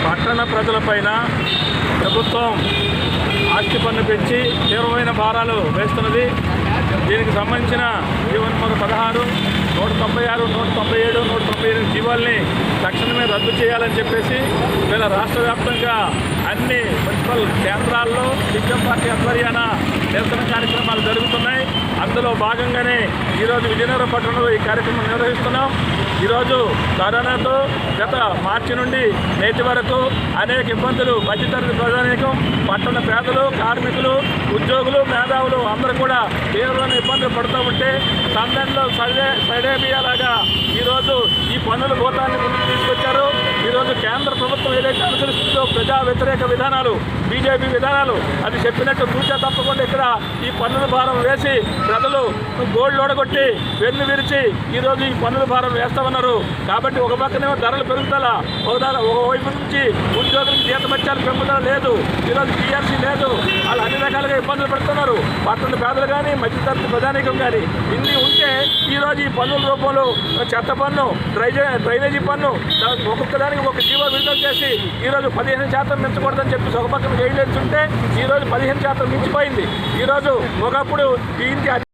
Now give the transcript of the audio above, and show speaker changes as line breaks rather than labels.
పట్టణ ప్రజలపైన ప్రభుత్వం ఆస్తి పన్ను పెంచి తీవ్రమైన భారాలు వేస్తున్నది. దీనికి సంబంధించిన జీవో నెంబర్ 16, 196, 197, 198 జీవోల్ని తక్షణమే రద్దు చేయాలని చెప్పేసి వీళ్ళ రాష్ట్ర వ్యాప్తంగా అన్ని మున్సిపల్ కేంద్రాల్లో సిపిఎం పార్టీ ఆధ్వర్యాన నిరసన కార్యక్రమాలు జరుగుతున్నాయి. అందులో భాగంగానే ఈరోజు విజయనగరం పట్టణంలో ఈ కార్యక్రమం నిర్వహిస్తున్నాం. ఈరోజు కరోనాతో గత మార్చి నుండి నేటి వరకు అనేక ఇబ్బందులు మధ్యతరగతి ప్రజానీకం, పట్టణ పేదలు, కార్మికులు, ఉద్యోగులు, మేధావులు అందరూ కూడా తీవ్రమైన ఇబ్బందులు పడుతూ ఉంటే సందడిలో సడేబియాలాగా ఈరోజు ఈ పన్నుల భూతాన్ని ముందుకు తీసుకొచ్చారు. ఈరోజు కేంద్ర ప్రభుత్వం ఏదైతే అనుసరిస్తుందో ప్రజా వ్యతిరేక విధానాలు, బీజేపీ విధానాలు, అది చెప్పినట్టు తూచా తప్పకుండా ఇక్కడ ఈ పన్నుల భారం వేసి ప్రజలు గోల్డ్ ఓడగొట్టి వెన్ను విరిచి ఈరోజు ఈ పన్నుల భారం వేస్తామన్నారు. కాబట్టి ఒక పక్కనేమో ధరలు పెరుగుదల, ఒకవైపు నుంచి ఉద్యోగులకు జీతభత్యాలు పెంపుదల లేదు, ఈరోజు టీఆర్సీ లేదు, వాళ్ళు అన్ని రకాలుగా ఇబ్బందులు పడుతున్నారు. పట్టణ పేదలు కానీ మధ్యతరగతి ప్రజానీకం కానీ ఇన్ని ఉంటే ఈరోజు ఈ పన్నుల రూపంలో చెత్త పన్ను, డ్రైనేజీ పన్ను ఒక్కొక్కదానికి ఒక జీవో విడుదల చేసి ఈరోజు 15% మించకూడదని చెప్పి ఒక పక్కన గైడ్లైన్స్ ఉంటే ఈరోజు 15% మించిపోయింది. ఈరోజు ఒకప్పుడు దీనికి